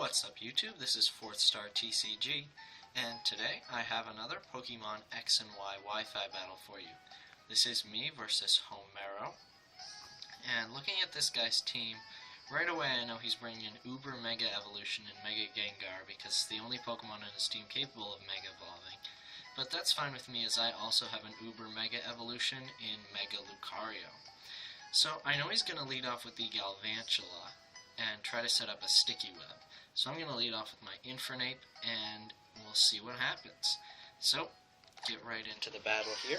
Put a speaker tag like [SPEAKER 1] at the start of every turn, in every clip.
[SPEAKER 1] What's up YouTube, this is FourthStarTCG, and today I have another Pokemon X and Y Wi-Fi battle for you. This is me versus Homero, and looking at this guy's team, right away I know he's bringing an Uber Mega Evolution in Mega Gengar because it's the only Pokemon in his team capable of Mega Evolving. But that's fine with me as I also have an Uber Mega Evolution in Mega Lucario. So I know he's going to lead off with the Galvantula and try to set up a Sticky Web. So I'm going to lead off with my Infernape, and we'll see what happens. So, get right into the battle here.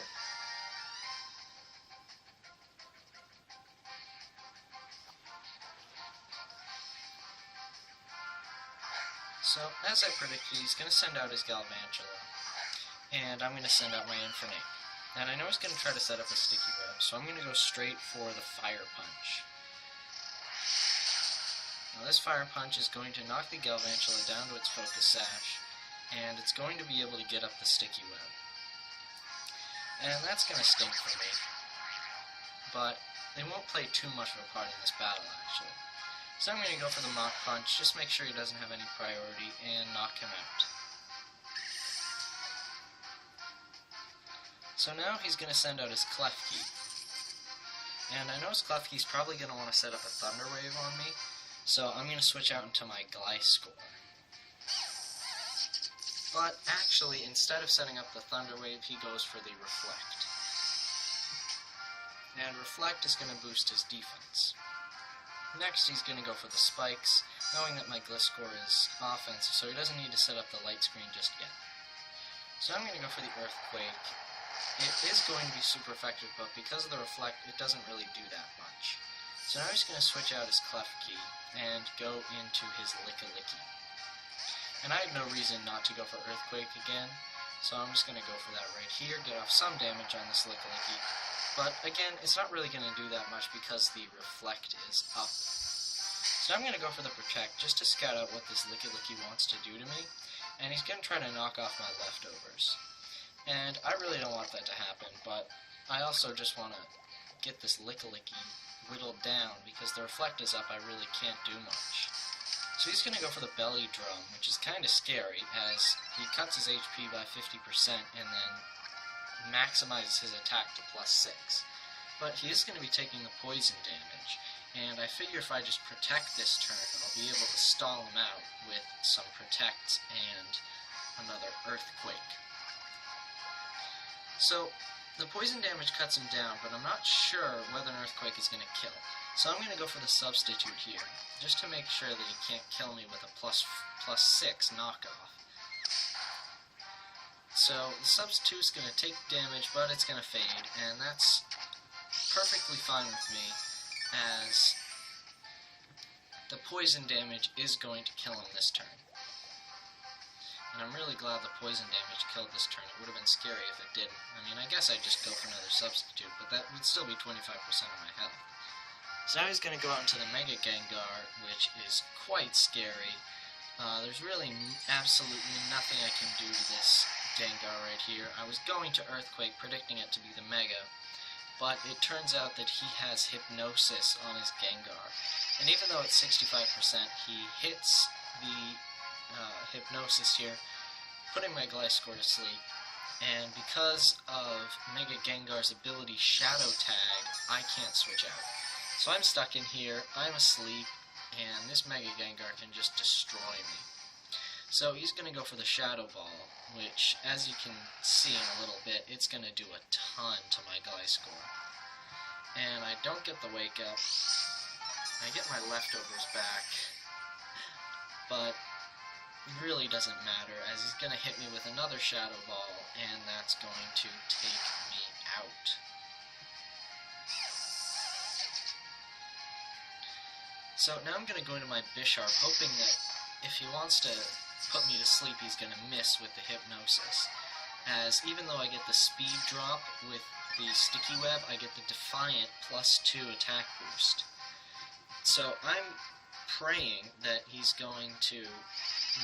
[SPEAKER 1] So, as I predicted, he's going to send out his Galvantula, and I'm going to send out my Infernape. And I know he's going to try to set up a Sticky Web, so I'm going to go straight for the Fire Punch. Now this Fire Punch is going to knock the Galvantula down to its Focus Sash, and it's going to be able to get up the Sticky Web. And that's going to stink for me, but they won't play too much of a part in this battle actually. So I'm going to go for the Mach Punch, just make sure he doesn't have any priority, and knock him out. So now he's going to send out his Klefki, and I know his Klefki's probably going to want to set up a Thunder Wave on me, so I'm going to switch out into my Gliscor. But actually, instead of setting up the Thunder Wave, he goes for the Reflect. And Reflect is going to boost his defense. Next, he's going to go for the Spikes, knowing that my Gliscor is offensive, so he doesn't need to set up the Light Screen just yet. So I'm going to go for the Earthquake. It is going to be super effective, but because of the Reflect, it doesn't really do that much. So now he's going to switch out his Klefki and go into his Lickilicky. And I have no reason not to go for Earthquake again, so I'm just going to go for that right here, get off some damage on this Lickilicky. But again, it's not really going to do that much because the Reflect is up. So I'm going to go for the Protect just to scout out what this Lickilicky wants to do to me, and he's going to try to knock off my leftovers. And I really don't want that to happen, but I also just want to get this Lickilicky whittled down because the Reflect is up, I really can't do much. So he's going to go for the Belly Drum, which is kind of scary as he cuts his HP by 50% and then maximizes his attack to +6. But he is going to be taking the poison damage, and I figure if I just protect this turn, I'll be able to stall him out with some Protect and another Earthquake. So the poison damage cuts him down, but I'm not sure whether an Earthquake is going to kill. So I'm going to go for the Substitute here, just to make sure that he can't kill me with a +6 knockoff. So the Substitute is going to take damage, but it's going to fade, and that's perfectly fine with me, as the poison damage is going to kill him this turn. And I'm really glad the poison damage killed this turn. It would have been scary if it didn't. I mean, I guess I'd just go for another Substitute, but that would still be 25% of my health. So now he's going to go out into the Mega Gengar, which is quite scary. There's really absolutely nothing I can do to this Gengar right here. I was going to Earthquake, predicting it to be the Mega, but it turns out that he has Hypnosis on his Gengar. And even though it's 65%, he hits the Hypnosis here, putting my Gliscor to sleep, and because of Mega Gengar's ability Shadow Tag, I can't switch out. So I'm stuck in here, I'm asleep, and this Mega Gengar can just destroy me. So he's going to go for the Shadow Ball, which, as you can see in a little bit, it's going to do a ton to my Gliscor. And I don't get the Wake Up, I get my leftovers back, but it really doesn't matter, as he's going to hit me with another Shadow Ball, and that's going to take me out. So now I'm going to go into my Bisharp, hoping that if he wants to put me to sleep, he's going to miss with the Hypnosis. As even though I get the Speed Drop with the Sticky Web, I get the Defiant +2 attack boost. So I'm praying that he's going to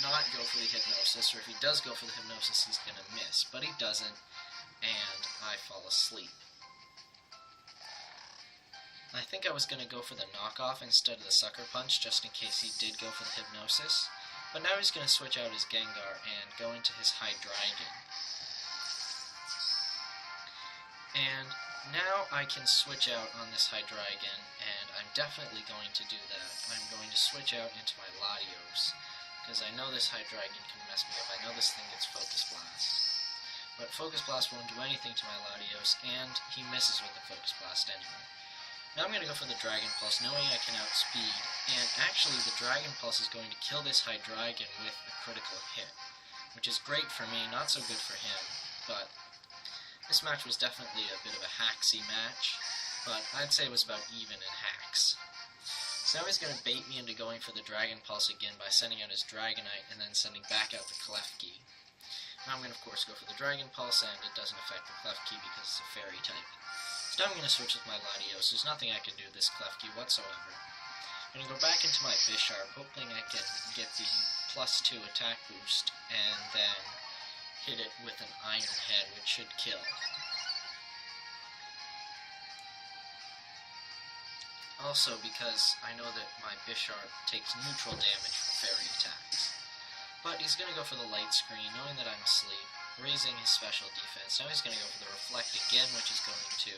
[SPEAKER 1] not go for the Hypnosis, or if he does go for the Hypnosis, he's going to miss. But he doesn't, and I fall asleep. I think I was going to go for the knockoff instead of the Sucker Punch, just in case he did go for the Hypnosis. But now he's going to switch out his Gengar and go into his Hydreigon. And now I can switch out on this Hydreigon, and I'm definitely going to do that. I'm going to switch out into my Latios, because I know this Hydreigon can mess me up. I know this thing gets Focus Blast. But Focus Blast won't do anything to my Latios, and he misses with the Focus Blast anyway. Now I'm going to go for the Dragon Pulse, knowing I can outspeed, and actually the Dragon Pulse is going to kill this Hydreigon with a critical hit, which is great for me, not so good for him, but this match was definitely a bit of a hacksy match, but I'd say it was about even in hacks. So now he's going to bait me into going for the Dragon Pulse again by sending out his Dragonite and then sending back out the Klefki. Now I'm going to, of course, go for the Dragon Pulse, and it doesn't affect the Klefki because it's a Fairy type. So now I'm going to switch with my Latios. There's nothing I can do to this Klefki whatsoever. I'm going to go back into my Bisharp, hoping I can get the +2 attack boost, and then hit it with an Iron Head, which should kill. Also, because I know that my Bisharp takes neutral damage from fairy attacks. But he's going to go for the Light Screen, knowing that I'm asleep, raising his special defense. Now he's going to go for the Reflect again, which is going to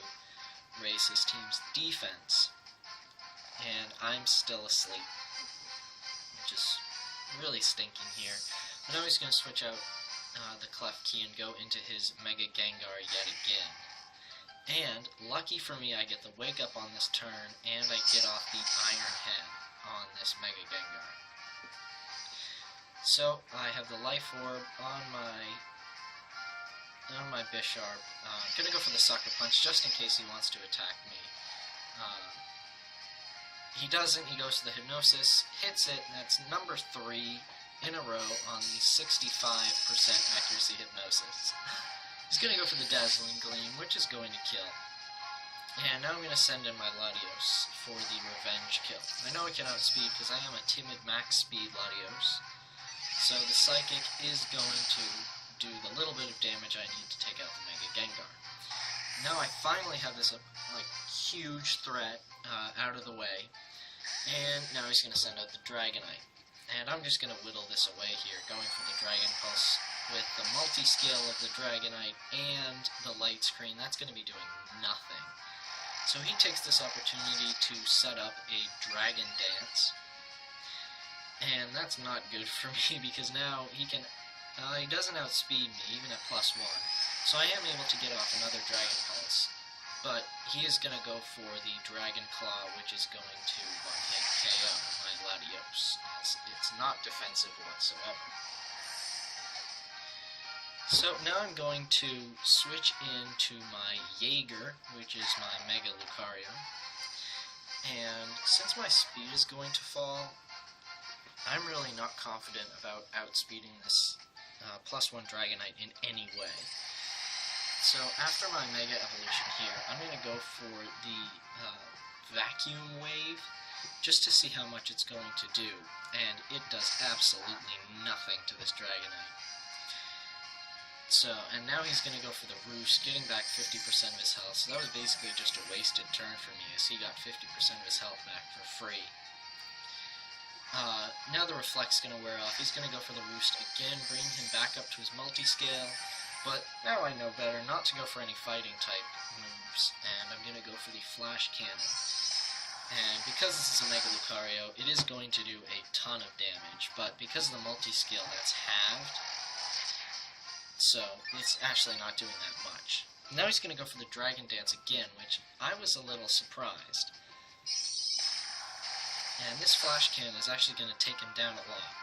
[SPEAKER 1] raise his team's defense. And I'm still asleep, which is really stinking here. But now he's going to switch out the Klefki and go into his Mega Gengar yet again. And, lucky for me, I get the Wake Up on this turn, and I get off the Iron Head on this Mega Gengar. So, I have the Life Orb on my Bisharp. I'm going to go for the Sucker Punch, just in case he wants to attack me. He doesn't, he goes to the Hypnosis, hits it, and that's number 3 in a row on the 65% accuracy Hypnosis. He's going to go for the Dazzling Gleam, which is going to kill. And now I'm going to send in my Latios for the Revenge kill. I know I can outspeed because I am a timid max speed Latios. So the Psychic is going to do the little bit of damage I need to take out the Mega Gengar. Now I finally have this huge threat out of the way. And now he's going to send out the Dragonite. And I'm just going to whittle this away here, going for the Dragon Pulse with the multi-scale of the Dragonite and the Light Screen. That's going to be doing nothing. So he takes this opportunity to set up a Dragon Dance. And that's not good for me, because now he doesn't outspeed me, even at +1. So I am able to get off another Dragon Pulse. But he is going to go for the Dragon Claw, which is going to one-hit KO my Latios, as it's not defensive whatsoever. So now I'm going to switch into my Jaeger, which is my Mega Lucario. And since my speed is going to fall, I'm really not confident about outspeeding this +1 Dragonite in any way. So after my Mega Evolution here, I'm going to go for the Vacuum Wave, just to see how much it's going to do, and it does absolutely nothing to this Dragonite. So, and now he's going to go for the Roost, getting back 50% of his health, so that was basically just a wasted turn for me, as he got 50% of his health back for free. Now the Reflect's going to wear off. He's going to go for the Roost again, bring him back up to his multi-scale. But now I know better not to go for any fighting type moves, and I'm going to go for the Flash Cannon. And because this is a Mega Lucario, it is going to do a ton of damage, but because of the multi-scale, that's halved. So it's actually not doing that much. Now he's going to go for the Dragon Dance again, which I was a little surprised. And this Flash Cannon is actually going to take him down a lot.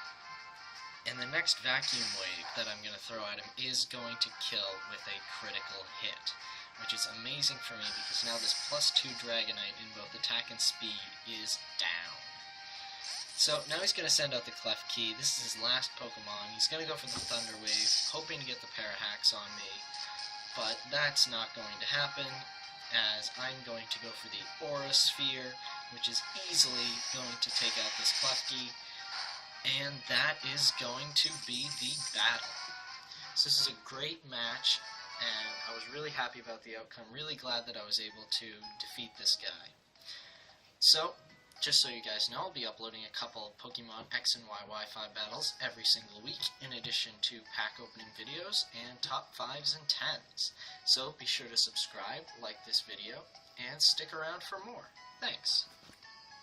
[SPEAKER 1] And the next Vacuum Wave that I'm going to throw at him is going to kill with a critical hit, which is amazing for me because now this +2 Dragonite in both attack and speed is down. So now he's going to send out the Klefki. This is his last Pokemon. He's going to go for the Thunder Wave, hoping to get the Parahacks on me, but that's not going to happen, as I'm going to go for the Aura Sphere, which is easily going to take out this Klefki. And that is going to be the battle. So this is a great match, and I was really happy about the outcome. Really glad that I was able to defeat this guy. So, Just so you guys know, I'll be uploading a couple of Pokemon X and Y Wi-Fi battles every single week, in addition to pack opening videos and top 5s and 10s. So be sure to subscribe, like this video, and stick around for more. Thanks.